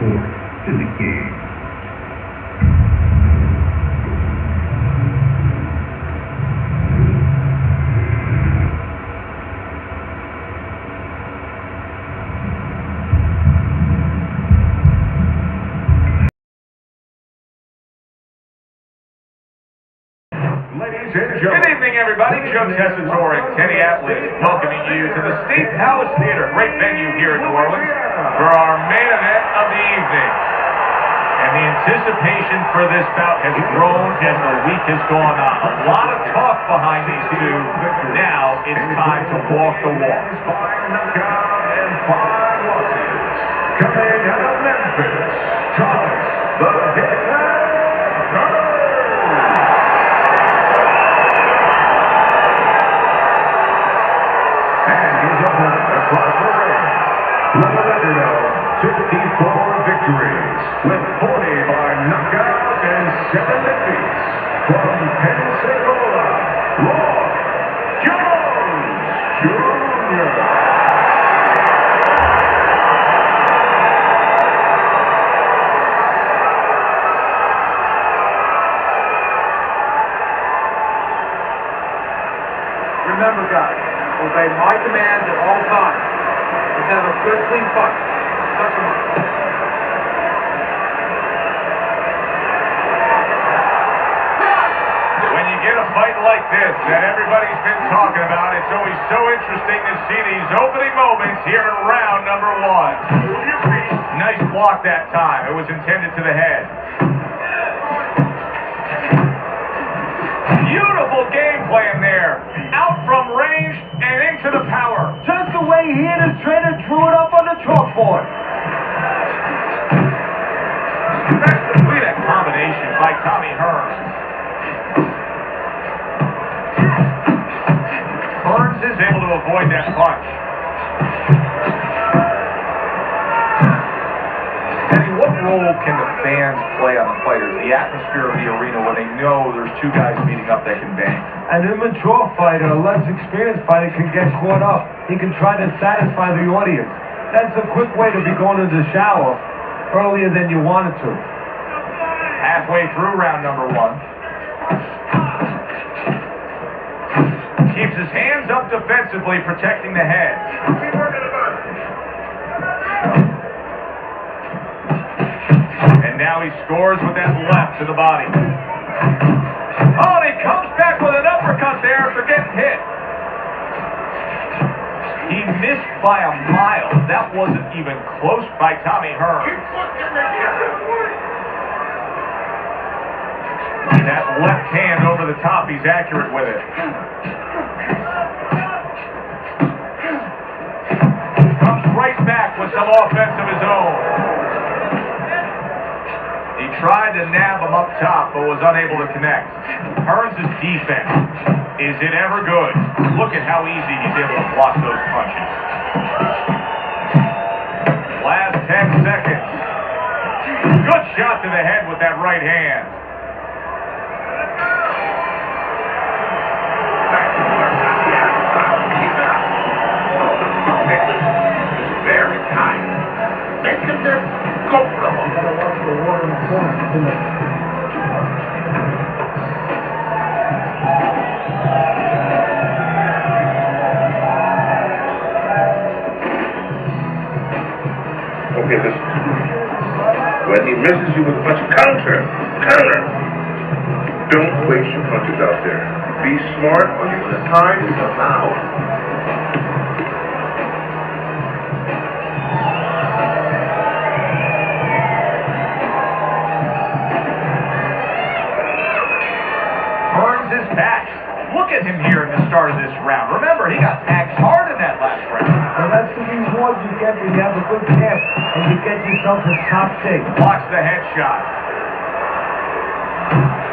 report to the king. Ladies and gentlemen. Good evening, everybody. Joe Tessitore and Kenny Atlee welcoming you to the State Palace Theater, great venue here in New Orleans, for our main event of the evening. And the anticipation for this bout has grown as the week has gone on. A lot of talk behind these two. Now it's time to walk the walk. Coming out of Memphis, Thomas the Hearns. Across the ring, with a record of 54 victories, with 40 by knockout and 7 defeats, from Pensacola, Roy Jones Jr. Remember, guys, obey my commands at all times. Let's have a good, clean fight. Touch him up. When you get a fight like this that everybody's been talking about, it's always so interesting to see these opening moments here in round number 1. Nice block that time. It was intended to the head. Beautiful game plan there. Out from range and into the power. Just the way he and his trainer drew it up on the chalkboard. Look at that combination by Tommy Hearns. Hearns is able to avoid that punch. Eddie, what role can the fans play on the fighters? The atmosphere of the arena where they know there's two guys meeting up that can bang. An immature fighter, a less experienced fighter, can get caught up. He can try to satisfy the audience. That's a quick way to be going to the shower earlier than you wanted to. Halfway through round number 1. Keeps his hands up defensively, protecting the head. And now he scores with that left to the body. Oh, and he comes back with an uppercut there after getting hit. He missed by a mile. That wasn't even close by Tommy Hearns. That left hand over the top, he's accurate with it. Comes right back with some offense of his own. He tried to nab him up top, but was unable to connect. Hearns' defense, is it ever good? Look at how easy he's able to block those punches. Last 10 seconds. Good shot to the head with that right hand. Very tight. Make him just go for him. Okay, listen. When he misses you with a bunch of counter. Don't waste your punches out there. Be smart, or you're going to time yourself out. Look at him here in the start of this round. Remember, he got taxed hard in that last round. Well, that's the reward you get when you have a good camp and you get yourself in top shape. Blocks the headshot.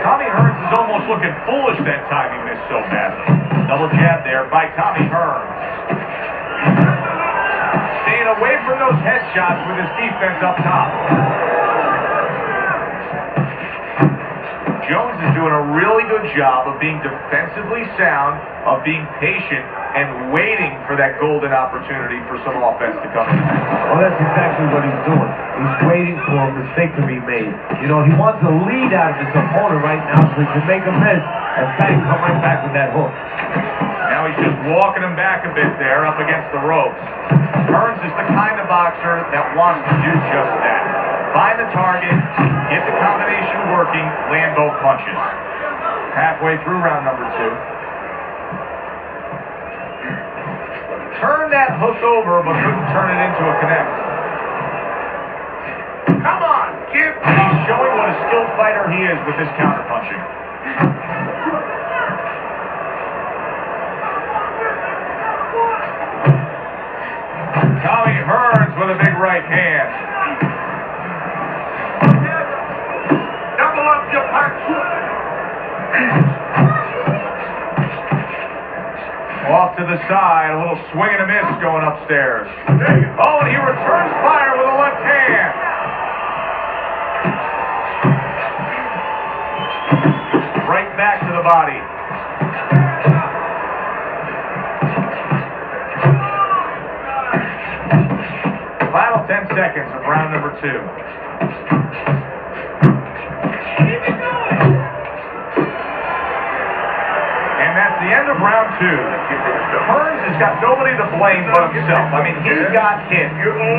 Tommy Hearns is almost looking foolish that time he missed so badly. Double jab there by Tommy Hearns. Staying away from those headshots with his defense up top. Jones is doing a really good job of being defensively sound, of being patient, and waiting for that golden opportunity for some offense to come in. Well, that's exactly what he's doing. He's waiting for a mistake to be made. You know, he wants a lead out of his opponent right now so he can make a miss and bang, come right back with that hook. Now he's just walking him back a bit there up against the ropes. Hearns is the kind of boxer that wants to do just that. Find the target, get the combination working, land both punches. Halfway through round number 2. Turned that hook over, but couldn't turn it into a connect. Come on, kid. And he's showing what a skilled fighter he is with this counterpunching. Tommy Hearns with a big right hand. Double up your punch. Off to the side, a little swing and a miss going upstairs. Oh, and he returns fire with a left hand. Right back to the body. Final 10 seconds of round number 2. And that's the end of round 2. Hearns has got nobody to blame but himself. I mean, he got hit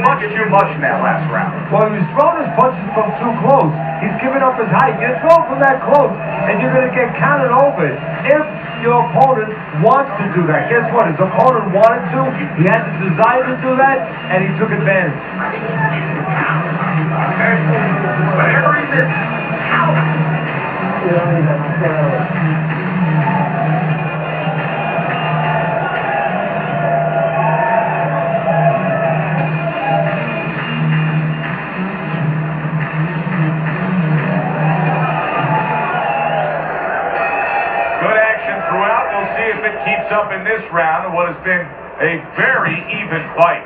much too much in that last round. Well, he was throwing his punches from too close. He's giving up his height. You throw from that close, and you're going to get counted over. If your opponent wants to do that, guess what? His opponent wanted to. He had the desire to do that, and he took advantage. Whatever he misses, out. If it keeps up in this round of what has been a very even fight.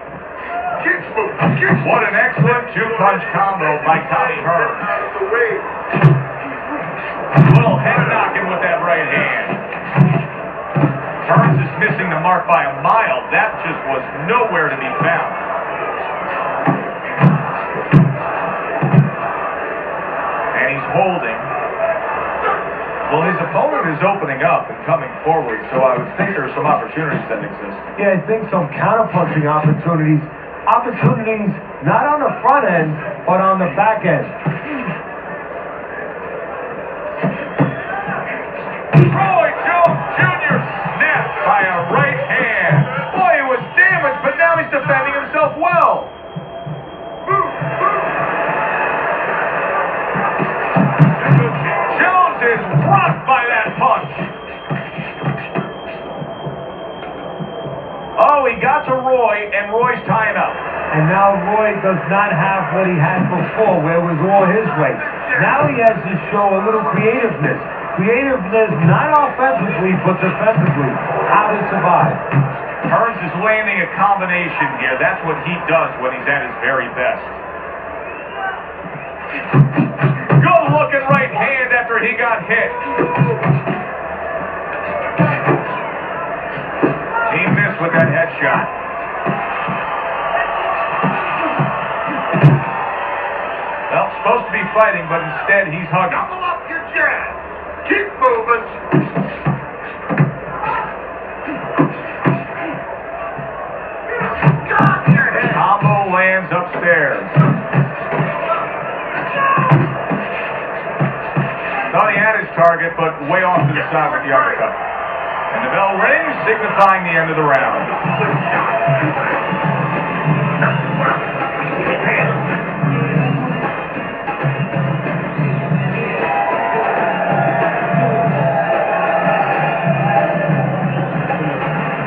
What an excellent two-punch combo by Tommy Hearns. A little head knocking with that right hand. Hearns is missing the mark by a mile. That just was nowhere to be found. And he's holding. Well, his opponent is opening up and coming forward, so I would think there are some opportunities that exist. Yeah, I think some counterpunching opportunities. Opportunities not on the front end, but on the back end. Roy Jones Jr. snapped by a right hand. Boy, he was damaged, but now he's defending himself well. Jones is rocked by that punch. Oh, he got to Roy, and Roy's tying up. And now Roy does not have what he had before, where it was all his way. Now he has to show a little creativeness. Creativeness, not offensively, but defensively. How to survive. Hearns is landing a combination here. That's what he does when he's at his very best. Good looking right hand after he got hit. He missed with that headshot. Well, supposed to be fighting, but instead he's hugging. Double up your jab. Keep moving. Combo lands upstairs. Thought he had his target, but way off to the side with the uppercut. And the bell rings, signifying the end of the round.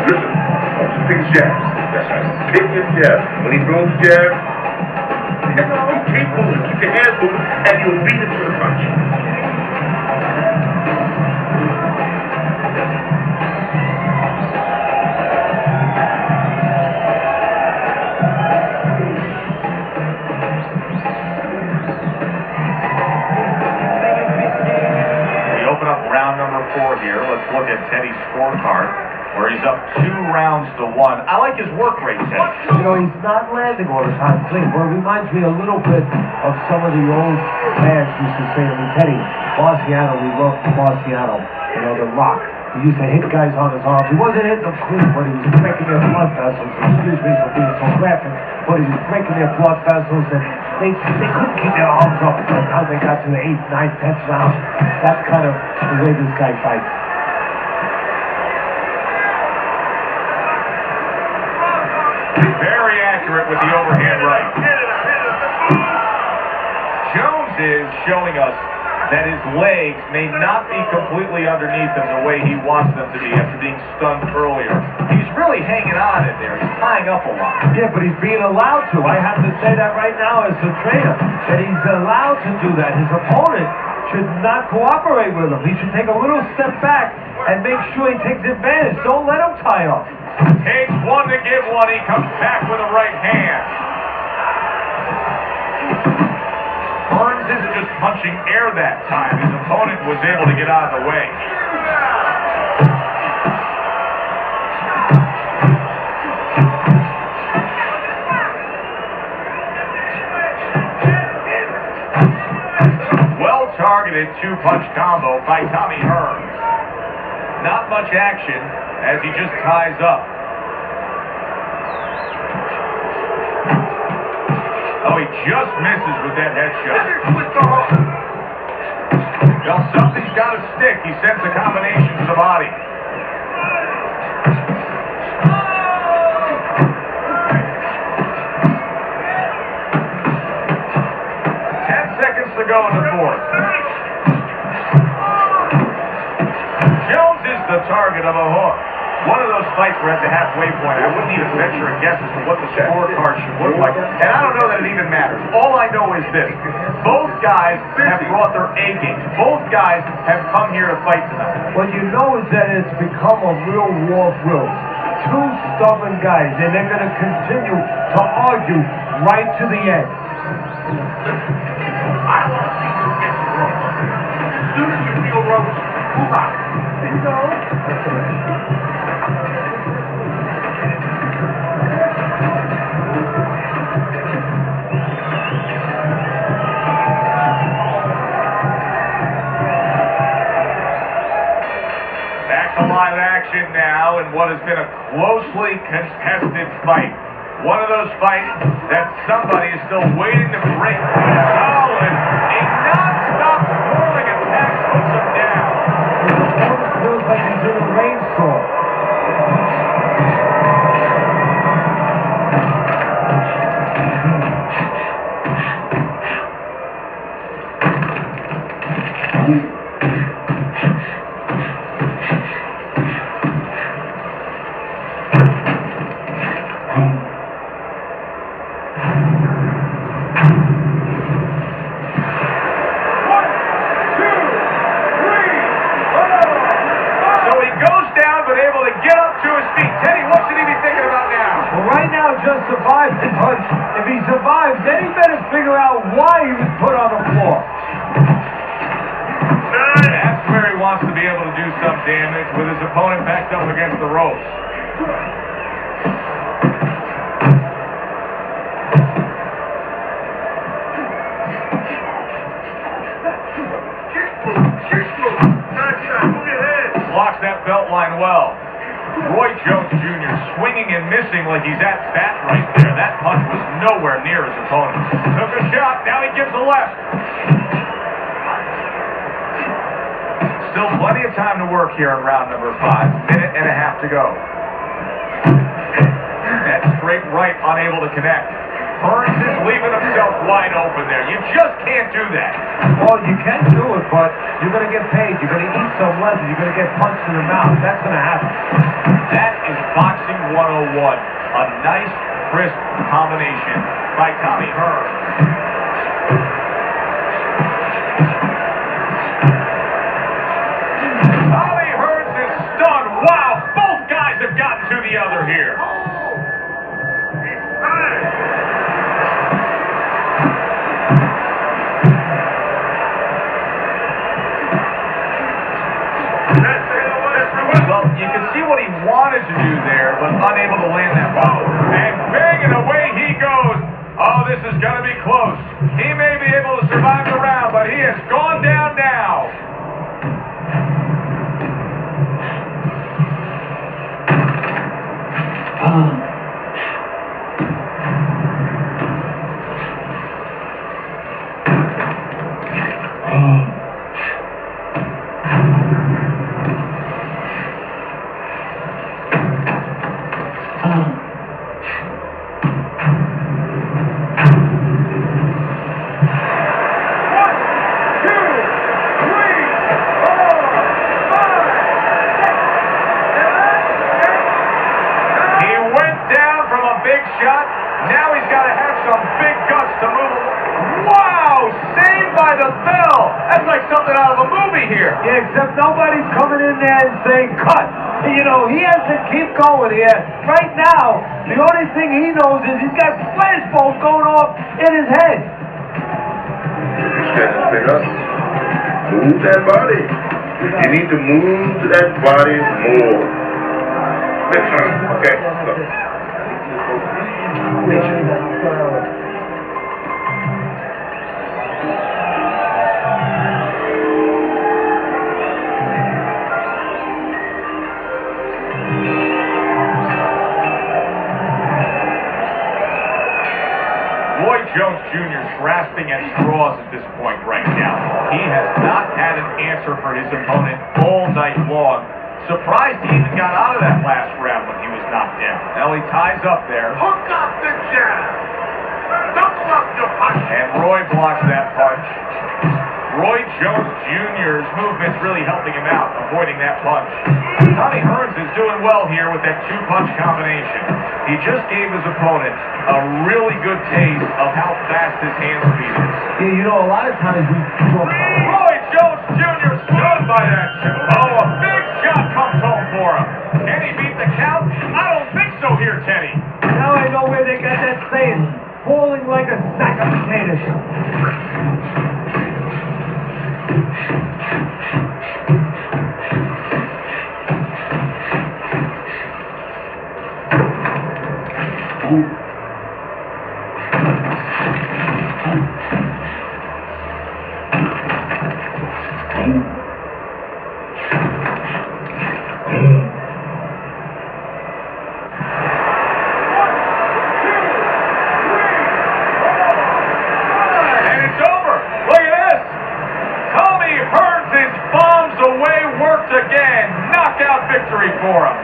Listen, take a jab. That's right. Take your jab. When he throws jab, you keep moving, keep your hands moving, and you'll beat it to the punch. We open up round number 4 here. Let's look at Teddy's scorecard, where where he's up 2 rounds to 1. I like his work rate, Ted. You know, he's not landing all the time clean. Well, it reminds me a little bit of some of the old fans used to say to me, Teddy, Marciano, we love Marciano. You know, the Rock. He used to hit guys on his arms. He wasn't hitting them clean, but he was breaking their blood vessels. Excuse me for being so graphic, but he was breaking their blood vessels, and they couldn't keep their arms up by the time they got to the 8th, 9th, 10th round. That's kind of the way this guy fights. Very accurate with the overhand right. Jones is showing us that his legs may not be completely underneath him the way he wants them to be after being stunned earlier. He's really hanging on in there. He's tying up a lot. Yeah, but he's being allowed to. I have to say that right now as the trainer, that he's allowed to do that. His opponent should not cooperate with him. He should take a little step back and make sure he takes advantage. Don't let him tie up. Takes one to give one. He comes back with a right hand. Hearns isn't just punching air that time. His opponent was able to get out of the way. Well-targeted 2-punch combo by Tommy Hearns. Not much action as he just ties up. Oh, he just misses with that headshot. Well, something's got to stick. He sends a combination to the body. 10 seconds to go in the 4th. Jones is the target of a hook. One of those fights were at the halfway point. I wouldn't even venture a guess as to what the scorecard should look like. And I don't know that it even matters. All I know is this. Both guys have brought their A game. Both guys have come here to fight tonight. What you know is that it's become a real war of wills. 2 stubborn guys, and they're going to continue to argue right to the end. I want to see you get wrong. As soon as you feel wrong, move out. You know? Live action now in what has been a closely contested fight. One of those fights that somebody is still waiting to break. Solid. A non-stop swirling attack puts him down. It feels like he's in a rainstorm. Just survived, but if he survives, then he better figure out why he was put on the floor. That's where he wants to be able to do some damage with his opponent backed up against the ropes. Blocks that belt line well. Roy Jones Jr. swinging and missing like he's at bat right there. That punch was nowhere near his opponent. Took a shot, now he gives a left. Still plenty of time to work here in round number 5. Minute and a half to go. That straight right unable to connect. Hearns is leaving himself wide open there. You just can't do that. Well, you can do it, but you're going to get paid. You're going to eat some leather. You're going to get punched in the mouth. That's going to happen. That is Boxing 101. A nice, crisp combination by Tommy Hearns. Tommy Hearns is stunned. Wow, both guys have gotten to the other here. Well, you can see what he wanted able to land that one. And banging away he goes. Oh, this is going to be close. He may be able to survive the round, but he has gone down now. Shot. Now he's got to have some big guts to move. Wow! Saved by the bell. That's like something out of a movie here. Yeah, except nobody's coming in there and saying cut. You know, he has to keep going here. Right now, the only thing he knows is he's got flashballs going off in his head. Stand straight up. Move that body. You need to move that body more. Okay, look. Roy Jones Jr. is grasping at straws at this point right now. He has not had an answer for his opponent all night long. Surprised he even got out of that last round when he was knocked down. Now he ties up there. Hook up the jab. Double up your punch. And Roy blocks that punch. Roy Jones Jr.'s movement's really helping him out, avoiding that punch. Tommy Hearns is doing well here with that two-punch combination. He just gave his opponent a really good taste of how fast his hand speed is. Yeah, you know, a lot of times we talk about Roy Jones Jr. stunned by that shot. Oh, a big shot comes home for him. Can he beat the count? I don't think so here, Kenny. Now I know where they got that saying, falling like a sack of potatoes. Again, knockout victory for him.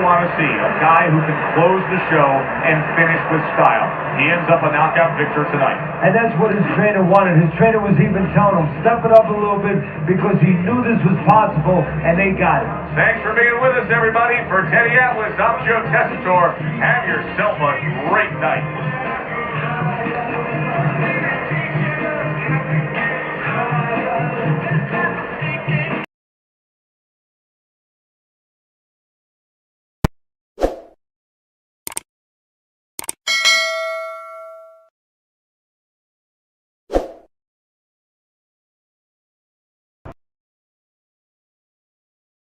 Want to see a guy who can close the show and finish with style. He ends up a knockout victor tonight. And that's what his trainer wanted. His trainer was even telling him, step it up a little bit, because he knew this was possible, and they got it. Thanks for being with us, everybody. For Teddy Atlas, I'm Joe Tessitore. Have yourself a